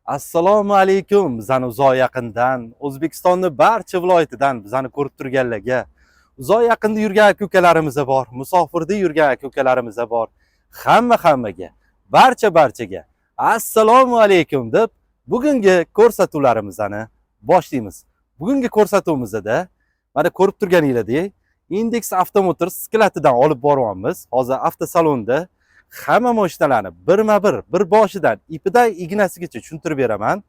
Assalomu alaykum. Bizani uzoq yaqindan, O'zbekistonning barcha viloyatidan bizani ko'rib turganlarga, uzoq yaqinda yurgan aka-ukalarimiz bor, musofirda yurgan aka-ukalarimiz bor. Hammaga, barchaga assalomu alaykum deb bugungi ko'rsatuvlarimizni boshlaymiz. Bugungi ko'rsatuvimizda mana ko'rib turganingizdek, Index Avtomotors sklatidan olib boryapmiz. Hozir avtosalonda hamma mashinalarni birma-bir, bir boshidan ipidan ignasigacha tushuntirib beraman.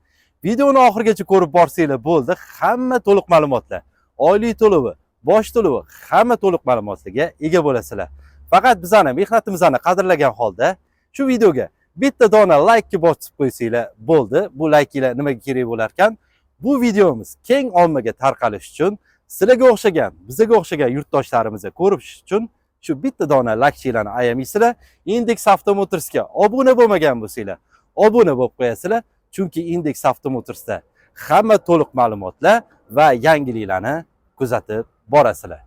Videoni oxirigacha ko'rib borsanglar bo'ldi. Hamma to'liq ma'lumotlar, oylik to'lovi, bosh to'lovi, hamma to'liq ma'lumotlarga ega bo'lasizlar. Faqat bizani mehnatimizni qadrlagan holda shu videoga bitta dona like bosib qo'ysanglar bo'ldi. Bu likelar nimaga kerak bo'lar ekan? Bu videomiz keng ommaga tarqalish uchun, sizlarga o'xshagan, bizga o'xshagan yurtdoshlarimizga ko'rish uchun shu bitta dona lakchilarni ayamaysizlar. Index Avtomotorsga obuna bo'lmagan bo'lsanglar, obuna bo'lib qo'yasizlar. Chunki Index Avtomotorsda hamma to'liq ma'lumotlar va yangiliklarni kuzatib borasizlar.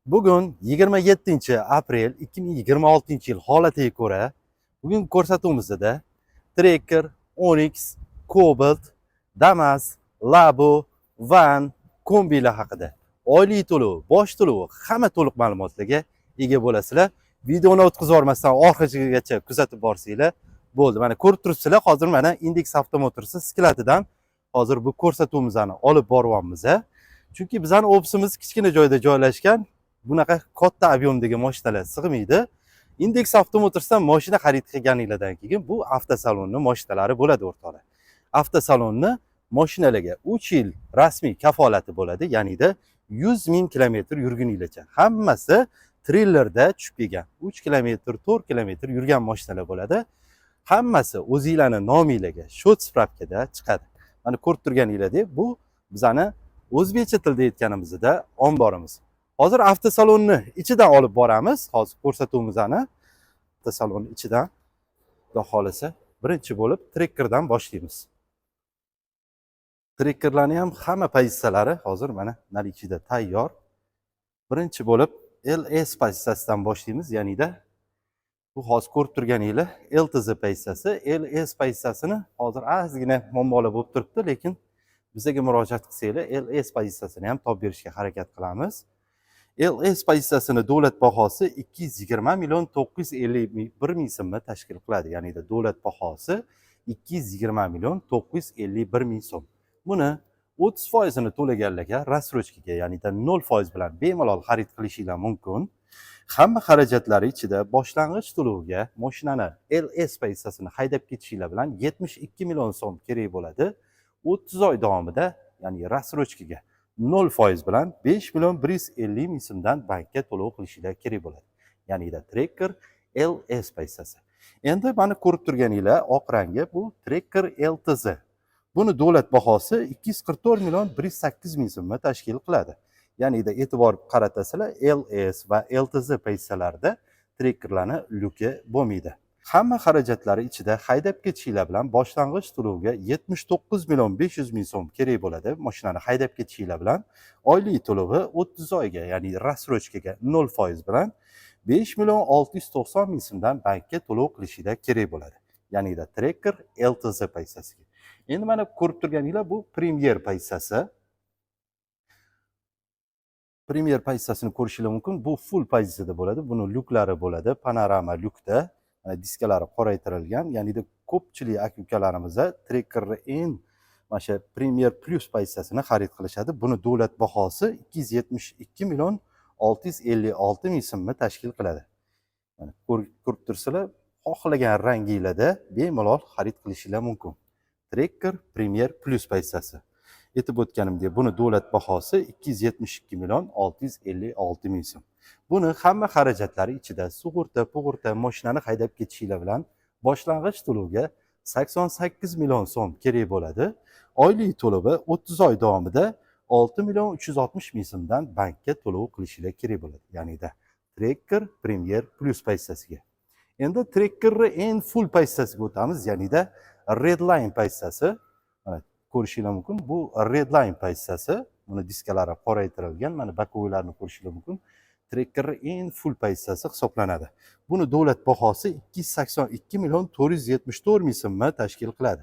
Bugun 27-aprel 2026-yil holatiga ko'ra, bugun ko'rsatuvimizda Tracker, Onyx, Cobalt, Damas, Labo, Van, kombilar haqida oylik to'lov, bosh to'lov, hamma to'liq ma'lumotlarga ega bo'lasizlar. Videoni o'tkazib yubormasdan oxirigacha kuzatib borsanglar bo'ldi. Mana ko'rib turibsizlar, hozir mana Index Avtomotors sklatidan hozir bu ko'rsatuvimizni olib boryapmiz. Chunki bizning ofisimiz kichkina joyda joylashgan, bunaqa katta ob'yomdagi mashinalar sig'maydi. Index Avtomotorsdan mashina xarid qilganinglardan keyin bu avtosalonning mashinalari bo'ladi o'rtoqlar. Avtosalonni mashinalarga 3 yil rasmiy kafolati bo'ladi, ya'ni-da 100 ming kilometr yurguninglarcha. Hammasi treylerda tushib kelgan. 3 kilometr, 4 kilometr yurgan mashinalar bo'ladi. Hammasi o'zingizlarning nomingizga shot spravkada chiqadi. Mana ko'rib turganingizdek, bu bizani o'zbekcha tilda aytganimizda omborimiz. Hozir avtosalonni ichidan olib boramiz. Hozir ko'rsatuvimizni avtosalonni ichidan xudo xolisa birinchi bo'lib Trackerdan boshlaymiz. Trackerlarning ham hamma pozitsiyalari hozir mana nalichida tayyor. Birinchi bo'lib LS pozitsiyasidan boshlaymiz, ya'ni-da bu hozir ko'rib turganinglar LTZ pozitsiyasi. LS pozitsiyasini hozir ozgina muammolar bo'lib turibdi, lekin bizga murojaat qilsanglar LS pozitsiyasini ham topib berishga harakat qilamiz. LS pozitsiyasini davlat bahosi 220 million 951 ming so'mni tashkil qiladi. Ya'ni-da davlat bahosi 220 million 951 ming so'm. Buni 30% ni to'laganlarga rassrochkaga, ya'ni-da 0% bilan bemalol xarid qilishinglar mumkin. Hamma xarajatlari ichida boshlang'ich to'lovga mashinani LS pozitsiyasini haydab ketishinglar bilan 72 million so'm kerak bo'ladi. 30 oy davomida, ya'ni rassrochkaga 0% bilan 5 million 150 ming so'mdan bankka to'lov qilishinglar kerak bo'ladi. Ya'ni-da Tracker LS pozitsiyasi. Endi mana ko'rib turganinglar oq rangi bu Tracker LTZ. Buni davlat bahosi 244 million 108 ming so'mni tashkil qiladi. Ya'ni-da e'tibor qaratasizlar, LS va LTZ pozitsiyalarida Trackerlarni luki bo'lmaydi. Hamma xarajatlari ichida haydab ketishinglar bilan boshlang'ich to'lovga 79 million 500 ming so'm kerak bo'ladi. Mashinani haydab ketishinglar bilan oylik to'lovi 30 oyga, ya'ni rassrochkaga 0% bilan 5 million 690 ming so'mdan bankka to'lov qilishinglar kerak bo'ladi. Ya'ni-da Tracker LTZ pozitsiyasiga. Endi mana ko'rib turganinglar bu Premier pozitsiyasi. Premier pozitsiyasini ko'rishingiz mumkin. Bu full pozitsiyada bo'ladi. Buni lyuklari bo'ladi. Panorama lyukda diskalari qoraytirilgan. Ya'ni-da ko'pchilik aka-ukalarimiz Trackerni eng mana shu Premier Plus pozitsiyasini xarid qilishadi. Buni davlat bahosi 272 million 656 ming so'mni tashkil qiladi. Mana ko'rib tursizlar, xohlagan ranginglarda bemalol xarid qilishingiz mumkin. Tracker Premier Plus pozitsiyasi. Aytib o'tganimdek, buni davlat bahosi 272 million 656 ming so'm. Buni hamma xarajatlari ichida sug'urta, mashinani haydab ketishinglar bilan boshlang'ich to'lovga 88 million so'm kerak bo'ladi. Oylik to'lovi 30 oy davomida 6 million 360 ming so'mdan bankka to'lov qilishinglar kerak bo'ladi. Ya'ni-da Tracker Premier Plus pozitsiyasiga. Endi Trackerni eng full pozitsiyasiga o'tamiz, ya'ni-da Redline pozitsiyasi. Mana ko'rishingiz mumkin. Bu Redline pozitsiyasi. Buni diskalari qoraytirilgan. Mana bakovoylarni ko'rishingiz mumkin. Tracker eng full pozitsiyasi hisoblanadi. Buni davlat bahosi 282 million 474 ming so'mni tashkil qiladi.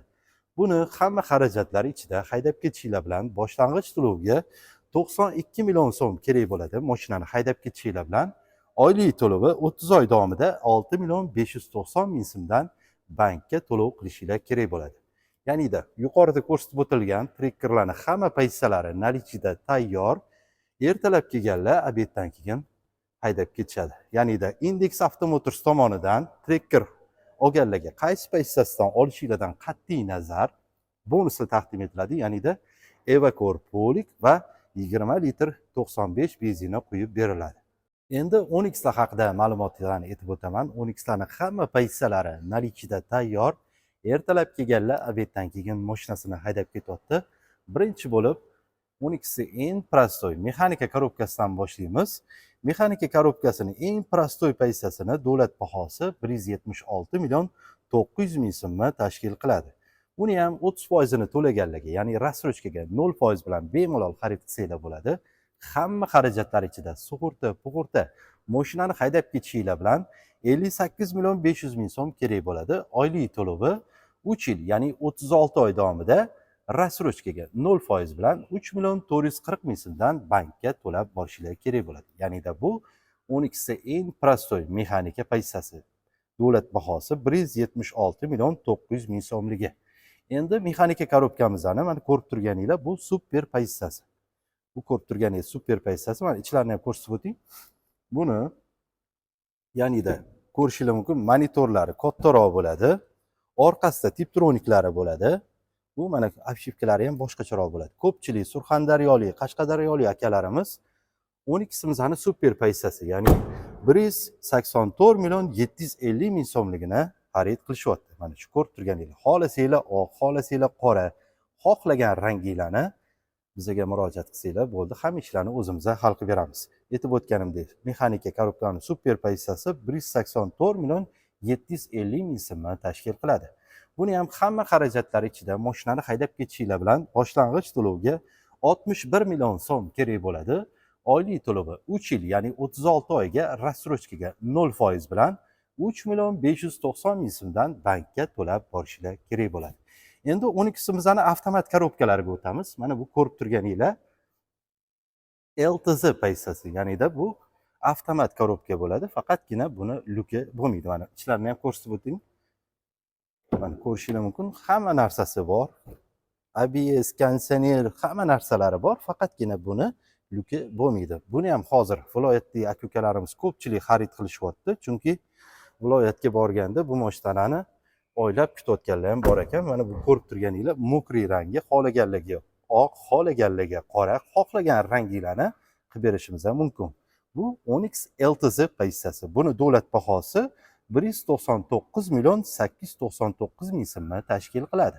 Buni hamma xarajatlari ichida haydab ketishinglar bilan boshlang'ich to'lovga 92 million so'm kerak bo'ladi. Mashinani haydab ketishinglar bilan oylik to'lovi 30 oy davomida 6 million 590 ming so'mdan bankka to'lov qilishinglar kerak bo'ladi. Ya'ni-da yuqorida ko'rsatib o'tilgan trekkerlarning hamma pozitsiyalari nalichida tayyor. Ertalab kelganlar obeddan keyin haydab ketishadi. Ya'ni-da Index Automotors tomonidan trekker olganlarga qaysi pozitsiyasidan olishinglardan qat'iy nazar bonuslar taqdim etiladi. Ya'ni-da Evacore Polik va 20 litr 95 benzina quyib beriladi. Endi Onixlar haqida ma'lumotlarni aytib o'taman. Onixlarning hamma pozitsiyalari nalichida tayyor. Ertalab kelganlar obeddan keyin mashinasini haydab ketyapti. Birinchi bo'lib Onix'ni eng prostoy mexanika korobkasidan boshlaymiz. Mexanika korobkasining eng prostoy pozitsiyasini davlat bahosi 176 million 900 ming so'mni tashkil qiladi. Buni ham 30% ni to'laganlarga, ya'ni rassrochkaga 0% bilan bemalol xarid qilsanglar bo'ladi. Hamma xarajatlar ichida sug'urta, pug'urta, mashinani haydab ketishinglar bilan 58 million 500 ming so'm kerak bo'ladi. Oylik to'lovi 3 yil, ya'ni 36 oy davomida rassrochkaga 0% bilan 3 million 440 ming so'mdan bankka to'lab borishinglar kerak bo'ladi. Ya'ni-da bu Onix'ning eng prostoy mexanika pozitsiyasi. Davlat bahosi 176 million 900 ming so'mligi. Endi mexanika korobkamizni mana ko'rib turganinglar, bu super pozitsiyasi. Bu ko'rib turganingiz super pozitsiyasi. Mana ichlarini ham ko'rsatib o'ting. Buni ya'ni-da ko'rishingiz mumkin, monitorlari kattaroq bo'ladi. Orqasida tiptroniklari bo'ladi. Bu mana obshivkalari ham boshqacharoq bo'ladi. Ko'pchilik surxondaryolik, qashqadaryolik akalarimiz Onix'imizni super pozitsiyasi, ya'ni 184 million 750 ming so'mligini xarid qilishyapti. Mana shu ko'rib turganinglar, xohlasanglar oq, xohlasanglar qora, xohlagan ranginglarni bizga murojaat qilsanglar bo'ldi, hamma ishlarni o'zimiz hal qilib beramiz. Aytib o'tganimdek, mexanika korobkaning super pozitsiyasi 184 million 750 ming so'mni tashkil qiladi. Buni ham hamma xarajatlari ichida mashinani haydab ketishinglar bilan boshlang'ich to'lovga 61 million so'm kerak bo'ladi. Oylik to'lovi 3 yil, ya'ni 36 oyga rassrochkaga 0% bilan 3 million 590 ming so'mdan bankka to'lab borishinglar kerak bo'ladi. Endi 12'simizni avtomat korobkalariga o'tamiz. Mana bu ko'rib turganinglar LTZ pozitsiyasi, ya'ni-da bu avtomat korobka bo'ladi, faqatgina buni luki bo'lmaydi. Mana ichlarini ham ko'rsatib o'ting. Mana ko'rishingiz mumkin, hamma narsasi bor. ABS, konditsioner, hamma narsalari bor, faqatgina buni luki bo'lmaydi. Buni ham hozir viloyatdagi aka-ukalarimiz ko'pchilik xarid qilishyapti, chunki viloyatga borganda bu mashinani oylab kutayotganlar ham bor ekan. Mana bu ko'rib turganinglar mokriy rangi, xohlaganlarga oq, xohlaganlarga qora, xohlagan ranginglarni qilib berishimiz ham mumkin. Bu Onix LTZ pozitsiyasi. Buni davlat bahosi 199 million 899 ming so'mni tashkil qiladi.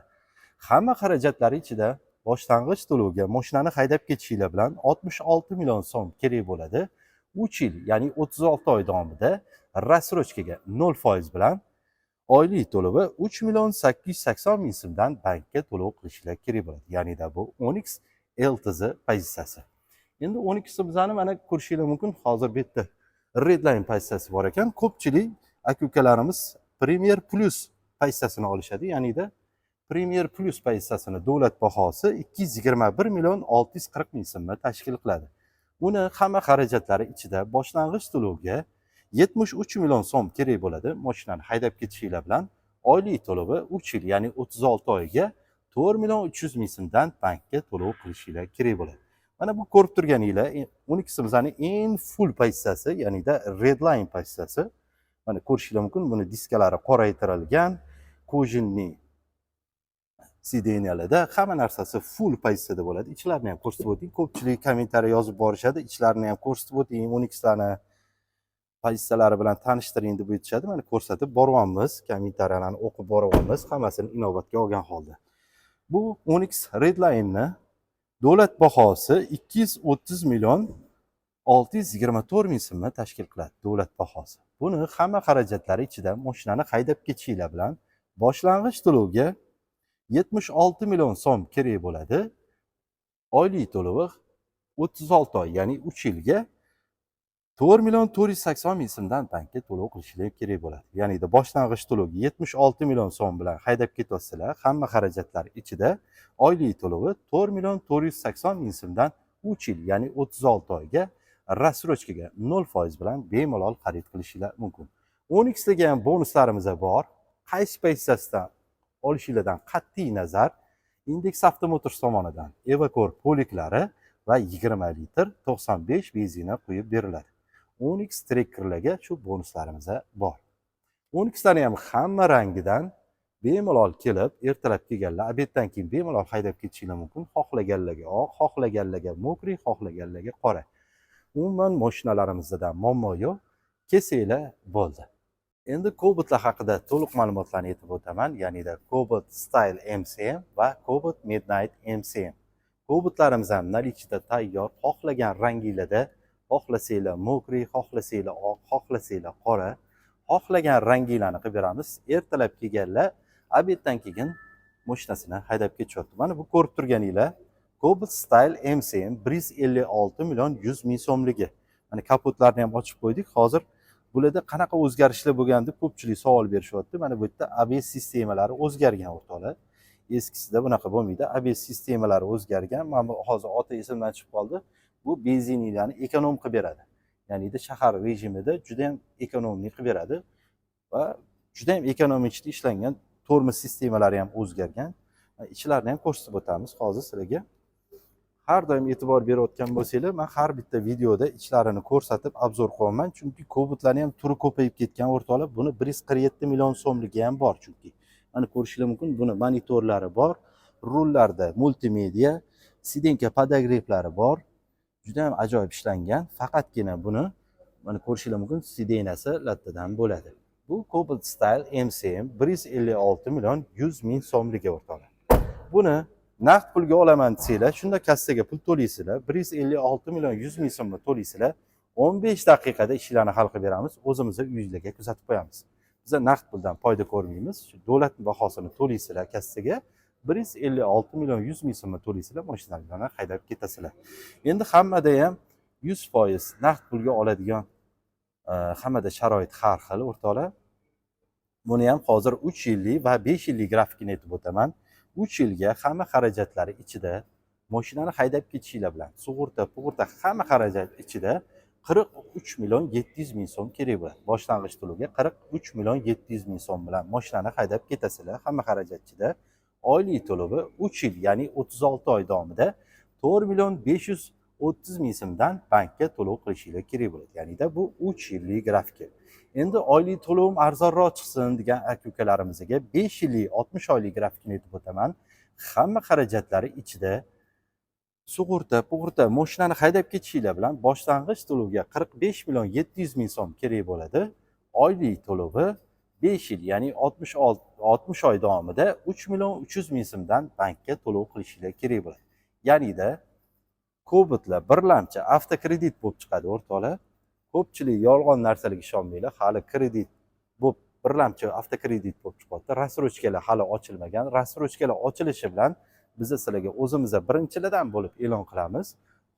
Hamma xarajatlari ichida boshlang'ich to'lovga mashinani haydab ketishinglar bilan 66 million so'm kerak bo'ladi. 3 yil, ya'ni 36 oy davomida rassrochkaga 0% bilan oylik to'lovi 3 million 880 ming so'mdan bankka to'lov qilishinglar kerak bo'ladi. Ya'ni-da bu Onix LTZ pozitsiyasi. Endi Onix'imizni mana ko'rishingiz mumkin, hozir bu yerda Redline pozitsiyasi bor ekan. Ko'pchilik aka-ukalarimiz Premier Plus pozitsiyasini olishadi. Ya'ni-da Premier Plus pozitsiyasini davlat bahosi 221 million 640 ming so'mni tashkil qiladi. Uni hamma xarajatlari ichida boshlang'ich to'lovga 73 million so'm kerak bo'ladi. Mashinani haydab ketishinglar bilan oylik to'lovi 3 yil, ya'ni 36 oyga 4 million 300 ming so'mdan bankka to'lov qilishinglar kerak bo'ladi. Mana bu ko'rib turganinglar Onix'imizning eng full pozitsiyasi, ya'ni-da Redline pozitsiyasi. Mana ko'rishingiz mumkin, buni diskalari qoraytirilgan, kojinli sideniyalarda hamma narsasi full pozitsiyada bo'ladi. Ichlarini ham ko'rsatib o'ting. Ko'pchilik kommentariy yozib borishadi. Ichlarini ham ko'rsatib o'ting. Onix'larni pozitsiyalari bilan tanishtiring deb aytishadi. Mana ko'rsatib boryapmiz, kommentariyalarni o'qib boryapmiz, hammasini inobatga olgan holda. Bu Onix Redline'ni davlat bahosi 230 million 624 ming so'mni tashkil qiladi. Davlat bahosi. Buni hamma xarajatlari ichida mashinani haydab ketishinglar bilan boshlang'ich to'lovga 76 million so'm kerak bo'ladi. Oylik to'lovi 36 oy, ya'ni 3 yilga 4 million 480 ming so'mdan bankka to'lov qilishingiz kerak bo'ladi. Ya'ni boshlang'ich to'lovi 76 million so'm bilan haydab ketyapsizlar. Hamma xarajatlar ichida oylik to'lovi 4 million 480 ming so'mdan 3 yil, ya'ni 36 oyga rassrochkaga 0% bilan bemalol xarid qilishingiz mumkin. 10x dagi ham bonuslarimiz bor. Qaysi paytdan olishingizdan qat'iy nazar Index Avtomotors tomonidan Evacor poliklari va 20 litr 95 benzina qo'yib beriladi. 10x trekkerlarga shu bonuslarimiz bor. 10xlarni ham hamma rangidan bemalol kelib, ertalab kelganlar, obeddan keyin bemalol haydab ketishingiz mumkin. Xohlaganlarga oq, xohlaganlarga mokriy, xohlaganlarga qora. Umuman mashinalarimizda muammo yo'q. Kelsanglar bo'ldi. Endi Cobotlar haqida to'liq ma'lumotlarni aytib o'taman, ya'ni Cobot Style MCM va Cobot Midnight MCM. Cobotlarimiz ham nalichida tayyor, xohlagan ranginglarda, xohlasanglar mokriy, xohlasanglar oq, xohlasanglar qora, xohlagan ranginglarni qilib beramiz. Ertalab kelganlar, obeddan keyin mashinasini haydab ketishyapti. Mana bu ko'rib turganinglar Cobot Style MCM 156 million 100 ming so'mligi. Mana kapotlarni ham ochib qo'ydik. Hozir bularda qanaqa o'zgarishlar bo'lgan deb ko'pchilik savol berishyapti. Mana bu yerda ABS sistemalari o'zgargan o'rtoqlar. Eskisida bunaqa bo'lmaydi. ABS sistemalari o'zgargan. Mana hozir ota esimdan chiqib qoldi. Bu benzinlarni ekonom qilib beradi. Ya'ni shahar rejimida juda ham ekonomik qilib beradi va juda ham ekonomikda ishlangan tormoz sistemalari ham o'zgargan. Ichlarini ham ko'rsatib o'tamiz hozir sizlarga. Har doim e'tibor berayotgan bo'lsanglar, men har bitta videoda ichlarini ko'rsatib obzor qilaman, chunki Cobotlarning ham turi ko'payib ketgan o'rtoqlar. Buni 147 million so'mligi ham bor chunki. Mana ko'rishingiz mumkin, buni monitorlari bor, rullarda multimedia, sidenka podogreflari bor. Juda ham ajoyib ishlangan. Faqatgina buni mana ko'rishingiz mumkin, sidenasi lattadan bo'ladi. Bu Cobot Style MCM 156 million 100 ming so'mligi o'rtoqlar. Buni naqd pulga olaman desanglar, shunda kassaga pul to'laysizlar. 156 million 100 ming so'mni to'laysizlar. 15 daqiqada ishlarni hal qilib beramiz. O'zimizga uyingizga kuzatib qo'yamiz. Biz naqd puldan foyda ko'rmaymiz. Shu davlat bahosini to'laysizlar kassaga. 156 million 100 ming so'mni to'laysizlar, mashinalarni haydab ketasizlar. Endi hammada ham 100% naqd pulga oladigan hammada sharoit har xil o'rtoqlar. Buni ham hozir 3 yillik va 5 yillik grafikini aytib o'taman. 3 yilga hamma xarajatlari ichida mashinani haydab ketishinglar bilan sug'urta hamma xarajat ichida 43 million 700 ming so'm kerak bo'ladi. Boshlang'ich to'lovga 43 million 700 ming so'm bilan mashinani haydab ketasizlar hamma xarajat ichida. Oylik to'lovi 3 yil, ya'ni 36 oy davomida 4 million 530 ming so'mdan bankka to'lov qilishingiz kerak bo'ladi. Ya'ni bu 3 yillik grafika. Endi oylik to'lovim arzonroq chiqsin degan aka-ukalarimizga 5 yillik 60 oylik grafikini aytib o'taman. Hamma xarajatlari ichida sug'urta, mashinani haydab ketishinglar bilan boshlang'ich to'lovga 45 million 700 ming so'm kerak bo'ladi. Oylik to'lovi 5 yil, ya'ni 60 oy davomida 3 million 300 ming so'mdan bankka to'lov qilishingiz kerak bo'ladi. Ya'ni Cobotlar birlamchi avtokredit bo'lib chiqadi o'rtoqlar. Ko'pchilik yolg'on narsalarga ishonmanglar. Hali kredit bo'lib birlamchi avtokredit bo'lib chiqyapti. Rassrochkalar hali ochilmagan. Rassrochkalar ochilishi bilan biz sizlarga o'zimizda birinchilardan bo'lib e'lon qilamiz.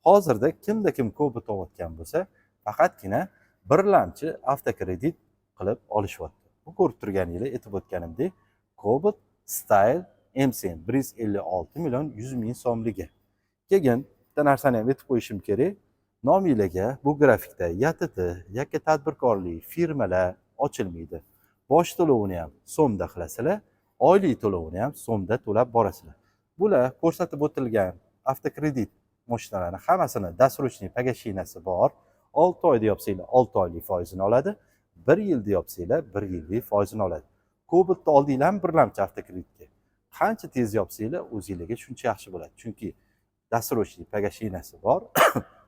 Hozirda kimda kim Cobot olayotgan bo'lsa, faqatgina birlamchi avtokredit qilib olishyapti. Bu ko'rib turganinglar aytib o'tganimdek, Cobot Style MCM 156 million 100 ming so'mligi. Keyin bitta narsani ham aytib qo'yishim kerak. Nominglarga bu grafikda YTT, yakka tadbirkorlik, firmalar ochilmaydi. Bosh to'lovini ham so'mda qilasizlar, oylik to'lovini ham so'mda to'lab borasizlar. Bular ko'rsatib o'tilgan avtokredit mashinalarning hammasini dasrochniy pogashinasi bor. 6 oyda yopsanglar 6 oylik foizini oladi, 1 yilda yopsanglar 1 yillik foizini oladi. Cobotni oldinglar birlamchi avtokreditga. Qancha tez yopsanglar o'zingizga shuncha yaxshi bo'ladi. Chunki dasrochniy pogashinasi bor.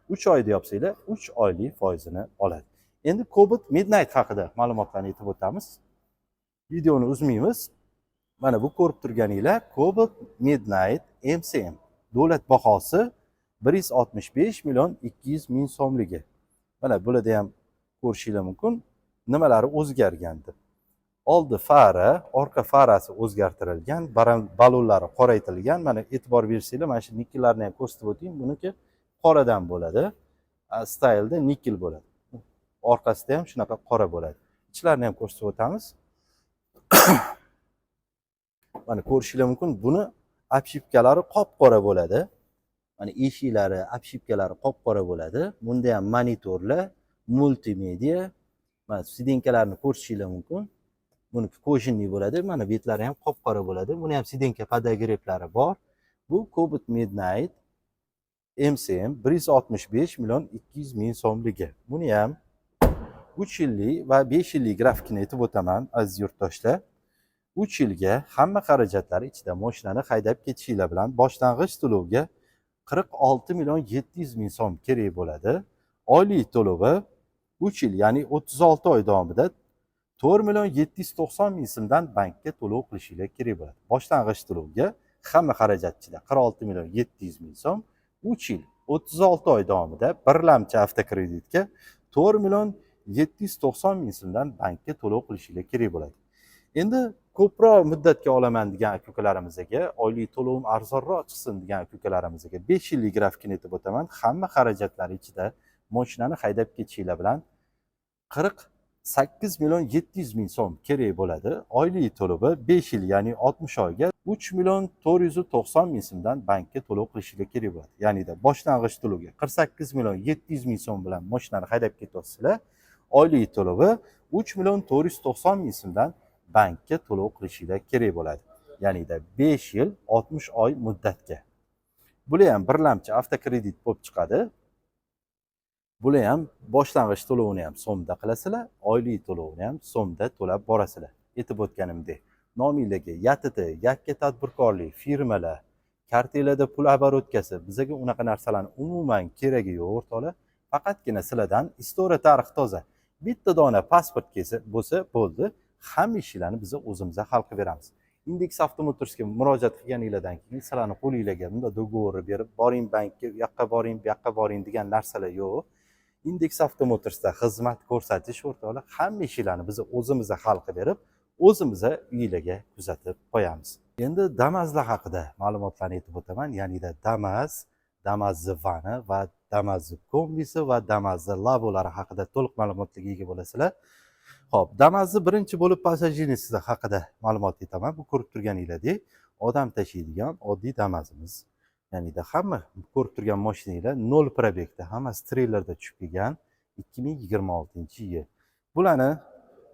3 oyda yopsanglar 3 oylik foizini oladi. Endi Cobot Midnight haqida ma'lumotlarni aytib o'tamiz. Videoni uzmaymiz. Mana bu ko'rib turganinglar Cobot Midnight MCM. Davlat bahosi 165 million 200 ming so'mligi. Mana bularda ham ko'rishingiz mumkin nimalari o'zgargan deb. Oldi fara, orqa farasi o'zgartirilgan, balonlari qoraytirilgan. Mana e'tibor bersanglar, mana shu nikellarni ham ko'rsatib o'tayim. Buniki qoradan bo'ladi. Style'da nikel bo'ladi. orqasida ham shunaqa qora bo'ladi. Ichlarini ham ko'rsatib o'tamiz. Mana ko'rishingiz mumkin, buni obshipkalari qop-qora bo'ladi. Mana eshiklari, obshipkalari qop-qora bo'ladi. Bunda ham monitorlar, multimedia, mana sidenkalarni ko'rishingiz mumkin. Buniki qo'shinli bo'ladi. Mana betlari ham qop-qora bo'ladi. Buni ham sidenka podagraplari bor. Bu Cobalt Midnight MCM 165 million 200 ming so'mligi. Buni ham 3 yillik va 5 yillik grafikini aytib o'taman, aziz yurtdoshlar. 3 yilga hamma xarajatlari ichida mashinani haydab ketishingiz bilan boshlang'ich to'lovga 46 million 700 ming so'm kerak bo'ladi. Oylik to'lovi 3 yil, ya'ni 36 oy davomida 4 million 790 ming so'mdan bankka to'lov qilishingiz kerak bo'ladi. Boshlang'ich to'lovga hamma xarajat ichida 46 million 700 ming so'm, 3 yil 36 oy davomida birlamchi avtokreditga 4 million 790 ming so'mdan bankka to'lov qilishingiz kerak bo'ladi. Endi ko'proq muddatga olaman degan aka-ukalarimizga, oylik to'lovim arzonroq chiqsin degan aka-ukalarimizga 5 yillik grafikini aytib o'taman. Hamma xarajatlari ichida mashinani haydab ketishingiz bilan 48 million 700 ming so'm kerak bo'ladi. Oylik to'lovi 5 yil, ya'ni 60 oyga 3 million 490 ming so'mdan bankka to'lov qilishingiz kerak bo'ladi. Ya'ni boshlang'ich to'lovga 48 million 700 ming so'm bilan mashinani haydab ketyapsizlar. Oylik to'lovi 3 million 490 ming so'mdan bankka to'lov qilishingiz kerak bo'ladi. Ya'ni 5 yil 60 oy muddatga. Bular ham birlamchi avtokredit bo'lib chiqadi. Bular ham boshlang'ich to'lovini ham so'mda qilasizlar, oylik to'lovini ham so'mda to'lab borasizlar. Aytib o'tganimdek, nominglarga YTT, yakka tadbirkorlik, firmalar, kartalarda pul обороткasi, bizga unaqa narsalarning umuman keragi yo'q o'rtoqlar. Faqatgina sizlardan istoriya tarix toza. Bitta dona pasport bo'lsa bo'ldi. Hamma ishlarni biz o'zimizga hal qilib beramiz. Index Avtomotorsga murojaat qilganinglardan keyin sizlarning qo'lingizga bunda dogovor berib, boring bankka, bu yoqqa boring, bu yoqqa boring degan narsalar yo'q. Index Avtomotorsda xizmat ko'rsatish o'rtoqlar, hamma ishlarni biz o'zimizga hal qilib berib, o'zimizga uylarga kuzatib qo'yamiz. Endi Damazlar haqida ma'lumotlarni aytib o'taman. Ya'ni Damaz, Damaz vani va Damaz kombisi va Damaz labolari haqida to'liq ma'lumotlarga ega bo'lasizlar. Xo'p, Damazning birinchi bo'lib passajirisi haqida ma'lumot aytaman. Bu ko'rib turganinglardek, odam tashiydigan oddiy Damazimiz. Ya'ni hamma ko'rib turgan mashinalar 0 probegda, hammasi treylerda tushib kelgan 2026-yil. Bularni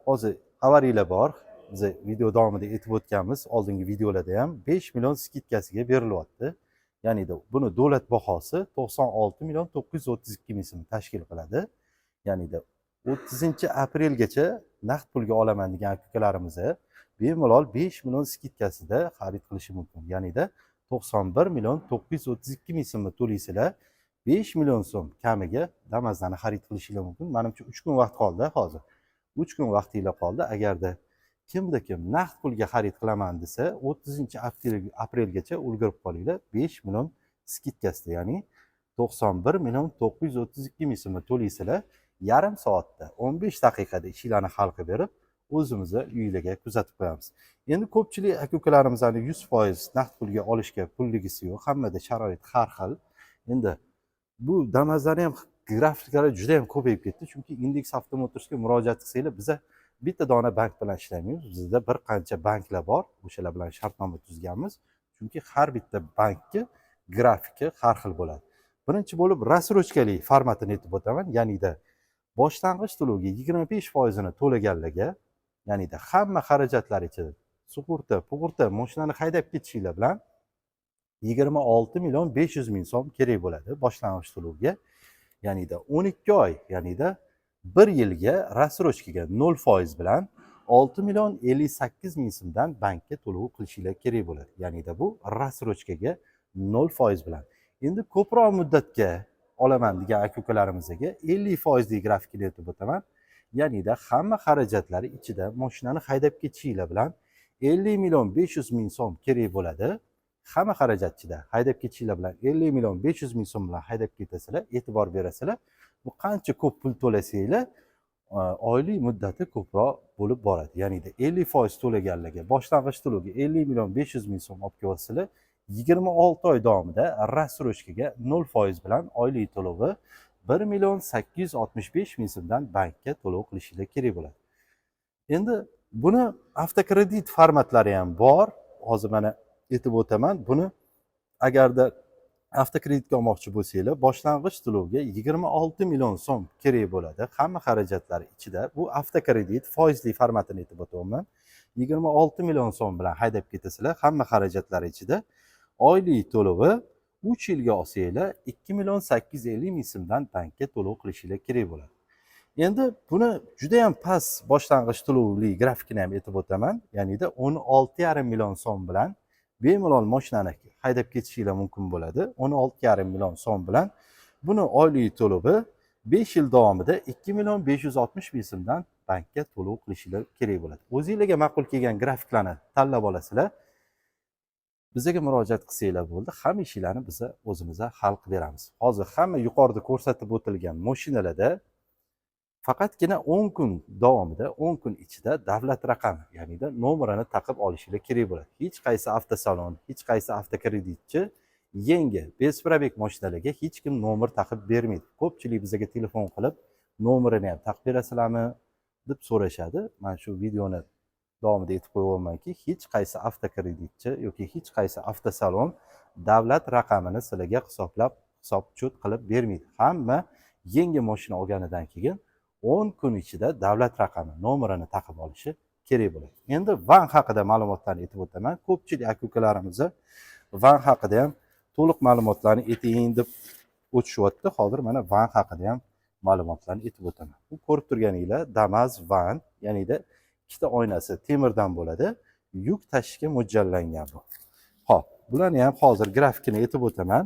hozir avariyalar bor. Biz video davomida aytib o'tganmiz, oldingi videolarda ham 5 million skidkasiga berilyapti. Ya'ni buni davlat bahosi 96 million 932 ming so'm tashkil qiladi. Ya'ni 30-aprelgacha naqd pulga olaman degan aka-ukalarimiz bemalol 5 million skidkasida xarid qilishi mumkin. Ya'ni 91 million 932 ming so'mni to'laysizlar, 5 million so'm kamiga Damazlarni xarid qilishingiz mumkin. Menimcha 3 kun vaqt qoldi hozir. 3 kun vaqtingiz qoldi. Agarda kim naqd pulga xarid qilaman desa, 30-aprelgacha ulgurib qolinglar. 5 million skidkasida, ya'ni 91 million 932 ming so'mni to'laysizlar. Yarim soatda 15 daqiqada ishlarni hal qilib berib, o'zimizga uylarga kuzatib qo'yamiz. Endi ko'pchilik aka-ukalarimizning 100% naqd pulga olishga pulligisi yo'q. Hammada sharoit har xil. Endi bu Damazlarning ham grafiklari juda ham ko'payib ketdi, chunki Index Avtomotorsga murojaat qilsanglar, biz bitta dona bank bilan ishlaymiz. Bizda bir qancha banklar bor, o'shalar bilan shartnoma tuzganmiz. Chunki har bitta bankning grafiki har xil bo'ladi. Birinchi bo'lib rassrochkali formatini aytib o'taman. Ya'ni boshlang'ich to'lovga 25% ni to'laganlarga, ya'ni hamma xarajatlar ichida sug'urta, mashinani haydab ketishingiz bilan 26 million 500 ming so'm kerak bo'ladi boshlang'ich to'lovga. Ya'ni 12 oy, ya'ni 1 yilga rassrochkaga 0% bilan 6 million 58 ming so'mdan bankka to'lov qilishingiz kerak bo'ladi. Ya'ni bu rassrochkaga 0% bilan. Endi ko'proq muddatga olaman degan aka-ukalarimizga 50% grafikini aytib o'taman. Ya'ni hamma xarajatlari ichida mashinani haydab ketishingiz bilan 50 million 500 ming so'm kerak bo'ladi. Hamma xarajat ichida haydab ketishingiz bilan 50 million 500 ming so'm bilan haydab ketasizlar, e'tibor berasizlar. Bu qancha ko'p pul to'lasanglar, oylik muddati ko'proq bo'lib boradi. Ya'ni 50% to'laganlarga boshlang'ich to'lovga 50 million 500 ming so'm olib kelyapsizlar. 26 oy davomida rassrochkaga 0% bilan oylik to'lovi 1.865.000 so'mdan bankka to'lov qilishingiz kerak bo'ladi. Endi buni avtokredit formatlari ham bor. Hozir mana aytib o'taman. Buni agarda avtokreditga olmoqchi bo'lsanglar, boshlang'ich to'lovga 26 million so'm kerak bo'ladi. Hamma xarajatlari ichida. Bu avtokredit foizli formatini aytib o'taman. 26 million so'm bilan haydab ketasizlar, hamma xarajatlari ichida. Oylik to'lovi 3 yilga olsanglar 2.850.000 so'mdan bankka to'lov qilishingiz kerak bo'ladi. Endi buni juda ham past boshlang'ich to'lovli grafikini ham aytib o'taman. Ya'nida 16,5 million so'm bilan bemalol mashinani haydab ketishingiz mumkin bo'ladi. 16,5 million so'm bilan buni oylik to'lovi 5 yil davomida 2.560.000 so'mdan bankka to'lov qilishingiz kerak bo'ladi. O'zingizlarga ma'qul kelgan grafiklarni tanlab olasizlar. Bizga murojaat qilsanglar bo'ldi. Hamma ishlarni biz o'zimiz hal qilib beramiz. Hozir hamma yuqorida ko'rsatib o'tilgan mashinalarda faqatgina 10 kun davomida, 10 kun ichida davlat raqami, ya'ni nomerini taqib olishingiz kerak bo'ladi. Hech qaysi avtosalon, hech qaysi avtokreditchi yangi besprobeg mashinalarga hech kim nomer taqib bermaydi. Ko'pchilik bizga telefon qilib, nomerini ham taqib berasizlarmi deb so'rashadi. Men shu videoni davomida aytib qo'yamanki, hech qaysi avtokreditchi yoki hech qaysi avtosalon davlat raqamini sizlarga hisob-chut qilib bermaydi. Hamma yangi mashina olganidan keyin 10 kun ichida davlat raqami nomerini taqib olishi kerak bo'ladi. Endi van haqida ma'lumotlarni aytib o'taman. Ko'pchilik aka-ukalarimiz van haqida ham to'liq ma'lumotlarni ayting deb o'tishyapti. Hozir mana van haqida ham ma'lumotlarni aytib o'taman. Bu ko'rib turganinglar Damas van, ya'nida ikkita oynasi temirdan bo'ladi. Yuk tashishga mo'ljallangan bu. Xo'p, bularni ham hozir grafikini aytib o'taman.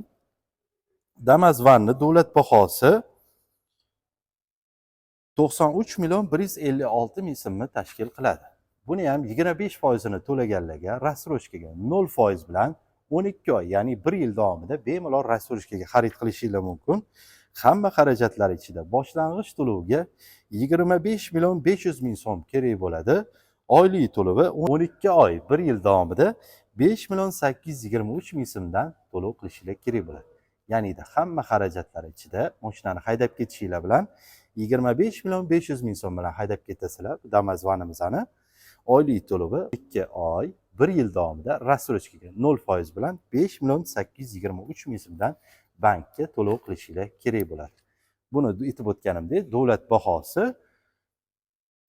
Damas vanni davlat bahosi 93.156.000 so'mni tashkil qiladi. Buni ham 25% ni to'laganlarga rassrochkaga 0% bilan 12 oy, ya'ni 1 yil davomida bemalol rassrochkaga xarid qilishingiz mumkin. Hamma xarajatlar ichida boshlang'ich to'lovga 25.500.000 so'm kerak bo'ladi. Oylik to'lovi 12 oy, 1 yil davomida 5.823.000 so'mdan to'lov qilishingiz kerak bo'ladi. Ya'ni hamma xarajatlar ichida mashinani haydab ketishingiz bilan 25.500.000 so'm bilan haydab ketasizlar Damas vanimizni. Oylik to'lovi 2 oy, 1 yil davomida rassrochkaga 0% bilan 5.823.000 so'mdan bankka to'lov qilishingiz kerak bo'ladi. Buni aytib o'tganimdek, davlat bahosi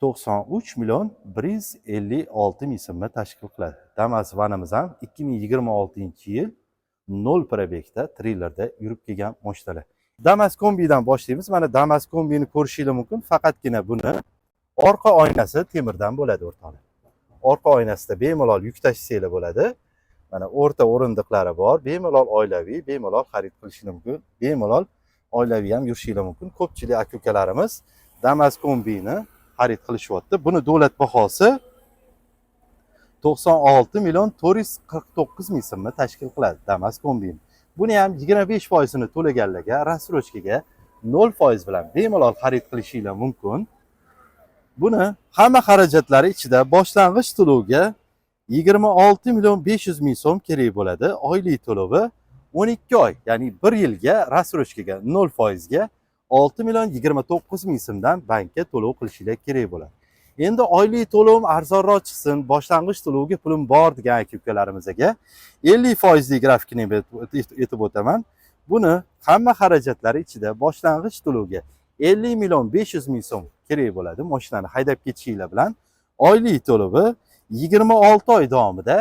93.156.000 so'mni tashkil qiladi. Damas vanimiz ham 2026-yil 0 probegda treylerda yurib kelgan mashinalar. Damas kombidan boshlaymiz. Mana Damas kombini ko'rishingiz mumkin. Faqatgina buni orqa oynasi temirdan bo'ladi o'rtoqlar. Orqa oynasida bemalol yuk tashsanglar bo'ladi. Mana o'rta o'rindiqlari bor. Bemalol oilaviy, bemalol xarid qilishingiz mumkin. Bemalol oilaviy ham yurishingiz mumkin. Ko'pchilik aka-ukalarimiz Damas kombini xarid qilishyapti. Buni davlat bahosi 96.449.000 so'mni tashkil qiladi Damas kombini. Buni ham 25% ni to'laganlarga rassrochkaga 0% bilan bemalol xarid qilishingiz mumkin. Buni hamma xarajatlari ichida boshlang'ich to'lovga 26.500.000 so'm kerak bo'ladi. Oylik to'lovi 12 oy, ya'ni 1 yilga rassrochkaga 0% ga 6.029.000 so'mdan bankka to'lov qilishingiz kerak bo'ladi. Endi oylik to'lovim arzonroq chiqsin, boshlang'ich to'lovga pulim bor degan aka-ukalarimizga 50% li grafikini aytib o'taman. Buni hamma xarajatlari ichida boshlang'ich to'lovga 50.500.000 so'm kerak bo'ladi. Mashinani haydab ketishingiz bilan oylik to'lovi 26 oy davomida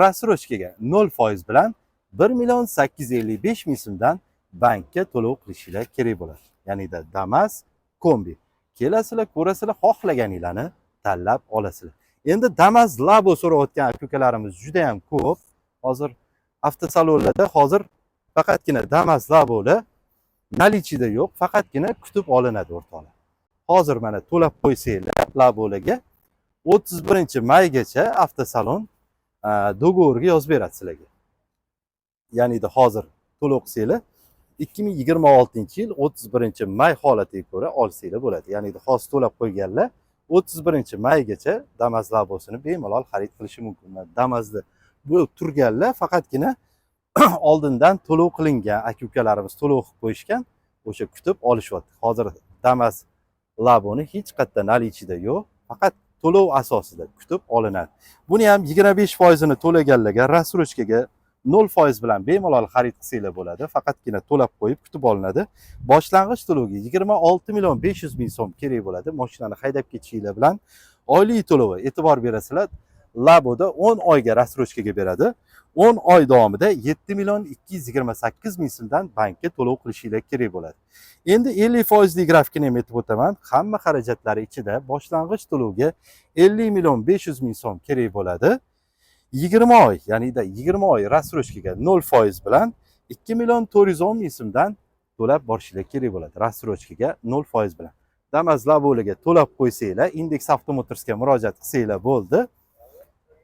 rassrochkaga 0% bilan 1.855.000 so'mdan bankka to'lov qilishingiz kerak bo'ladi. Ya'ni Damas kombi. Kelasizlar, ko'rasizlar, xohlaganinglarni tanlab olasizlar. Endi Damas Labo so'rayotgan aka-ukalarimiz juda ham ko'p. Hozir avtosalonlarda faqatgina Damas Labo'lar nalichida yo'q, faqatgina kutib olinadi o'rtoqlar. Hozir mana to'lab qo'ysanglar Labo'larga 31-maygacha avtosalon do'govurga yozib beradi sizlarga. Ya'ni hozir to'lov qilsanglar 2026-yil 31-may holatiga ko'ra olsanglar bo'ladi. Ya'ni hozir to'lab qo'yganlar 31-maygacha Damas Labosini bemalol xarid qilishi mumkin. Damasda bu turganlar faqatgina oldindan to'lov qilingan aka-ukalarimiz to'lov qilib qo'yishgan. o'sha kutib olishyapti. Hozir Damas Labo'ni hech qayerda наличиda yo'q, faqat to'lov asosida kutib olinadi. Buni ham 25% ni to'laganlarga rassrochkaga 0% bilan bemalol xarid qilsanglar bo'ladi. Faqatgina to'lab qo'yib kutib olinadi. Boshlang'ich to'lovga 26.500.000 so'm kerak bo'ladi. Mashinani haydab ketishinglar bilan oylik to'lovi e'tibor berasizlar. Laboda 10 oyga rassrochkaga beradi. 10 oy davomida 7.228.000 so'mdan bankka to'lov qilishinglar kerak bo'ladi. Endi 50% lik grafikani ham aytib o'taman. Hamma xarajatlari ichida boshlang'ich to'lovga 50.500.000 so'm kerak bo'ladi. 20 oy, ya'ni-da 20 oy rassrochkaga 0% bilan 2.410.000 so'mdan to'lab borishinglar kerak bo'ladi. Rassrochkaga 0% bilan. Damas Labo'larga to'lab qo'ysanglar, Index Automotorsga murojaat qilsanglar bo'ldi.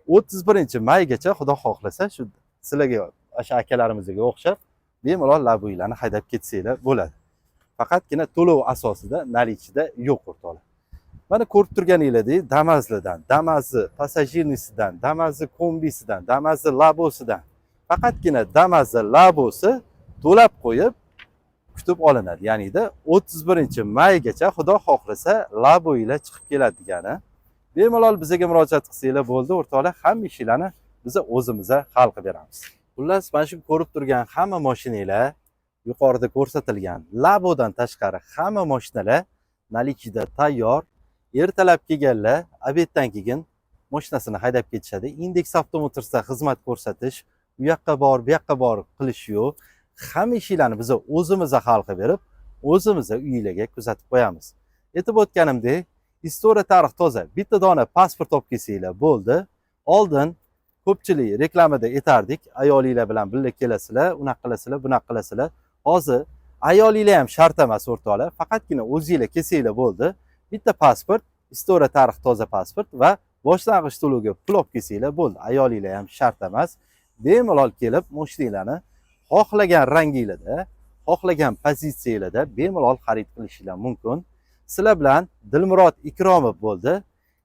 31-maygacha xudo xohlasa shu sizlarga o'sha akalarimizga o'xshab bemalol Labo'larni haydab ketsanglar bo'ladi. Faqatgina to'lov asosida наличида yo'q o'rtoqlar. Mana ko'rib turganinglardek, Damazlardan, Damazi passajirnisidan, Damazi kombisidan, Damazi Labosidan faqatgina Damazi Labosi to'lab qo'yib kutib olinadi. Ya'ni-da 31-maygacha xudo xohlasa Labo'lar chiqib keladi degani. Bemalol bizga murojaat qilsanglar bo'ldi, o'rtoqlar, hamma ishlarni biz o'zimiz hal qilib beramiz. Xullas, mana shu ko'rib turgan hamma mashinalar yuqorida ko'rsatilgan Labodan tashqari hamma mashinalar наличида tayyor. Ertalab kelganlar, obeddan keyin mashinasini haydab ketishadi. Index Automotorsda xizmat ko'rsatish, u yoqqa bor, bu yoqqa bor qilish yo'q. Hamma ishlarni biz o'zimiz hal qilib berib, o'zimiz uylarga kuzatib qo'yamiz. Aytib o'tganimdek, istoriya tarix toza. Bitta dona pasport olib kelsanglar bo'ldi. Oldin ko'pchilik reklamada aytardik, ayolinglar bilan birga kelasizlar, unaqa qilasizlar, bunaqa qilasizlar. Hozir ayolinglar ham shart emas o'rtoqlar, faqatgina o'zingizlar kelsanglar bo'ldi. Bitta pasport, istoriya tarix toza pasport va boshlang'ich to'lovga pul olib kelsanglar bo'ldi. Ayolinglar ham shart emas. Bemalol kelib, mashinanglarni xohlagan ranginglarda, xohlagan pozitsiyalarda bemalol xarid qilishinglar mumkin. Sizlar bilan Dilmurod Ikromov bo'ldi.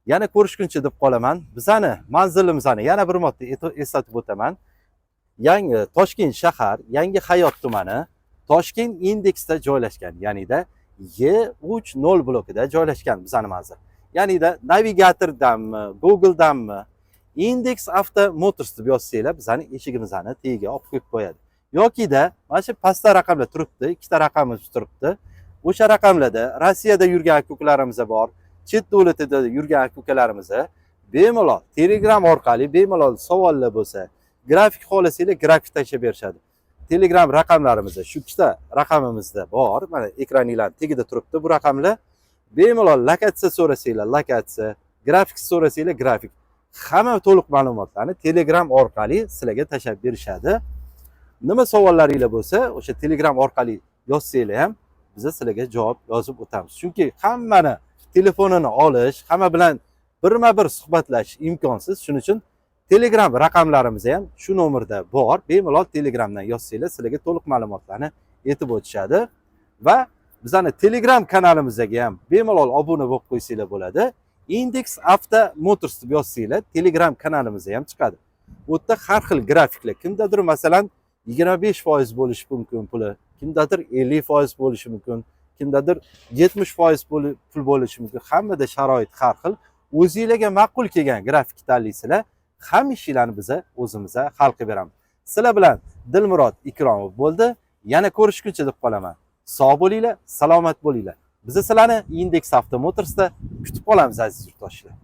Yana ko'rishguncha deb qolaman. Bizani manzilimizni yana bir marta eslatib o'taman. Yangi Toshkent shahar, Yangi Hayot tumani, Toshkent Indexda joylashgan. Ya'ni-da Y30 blokida joylashgan bizani manzil. Ya'ni-da navigatordanmi, Google'danmi, Index Automotors deb yozsanglar, bizani eshigimizni tagiga olib qo'yib qo'yadi. Yoki-da mana shu pastda raqamlar turibdi, ikkita raqamimiz turibdi. O'sha raqamlarda Rossiyada yurgan ko'klarimiz bor, chet davlatida yurgan ko'klarimiz bemalol Telegram orqali bemalol savollar bo'lsa, grafik xohlasanglar grafik tashlab berishadi. Telegram raqamlarimiz shu ikkita raqamimizda bor. Mana ekraningizning tagida turibdi bu raqamlar. Bemalol lokatsiya so'rasanglar, lokatsiya, grafik so'rasanglar, grafik. Hamma to'liq ma'lumotlarni Telegram orqali sizlarga tashlab berishadi. Nima savollaringiz bo'lsa, o'sha Telegram orqali yozsanglar ham biz sizlarga javob yozib o'tamiz. Chunki hammani telefonini olish, hamma bilan birma-bir suhbatlashish imkonsiz. Shuning uchun Telegram raqamlarimiz ham shu nomerda bor. Bemalol Telegramdan yozsanglar, sizlarga to'liq ma'lumotlarni aytib o'tishadi va bizning Telegram kanalimizga ham bemalol obuna bo'lib qo'ysanglar bo'ladi. Index Automotors deb yozsanglar, Telegram kanalimizga ham chiqadi. Bu yerda har xil grafiklar, kimdadir masalan 25% bo'lishi mumkin puli, kimdadir 50% bo'lishi mumkin, kimdadir 70% pul bo'lishi mumkin. Hammada sharoit har xil. O'zingizlarga ma'qul kelgan grafik tanlaysizlar. Hamma ishlarni biz o'zimiz hal qilib beramiz. Sizlar bilan Dilmurod Ikromov bo'ldi. Yana ko'rishguncha deb qolaman. Sog' bo'linglar, salomat bo'linglar. Biz sizlarni Index Automotorsda kutib qolamiz aziz yurtdoshlar.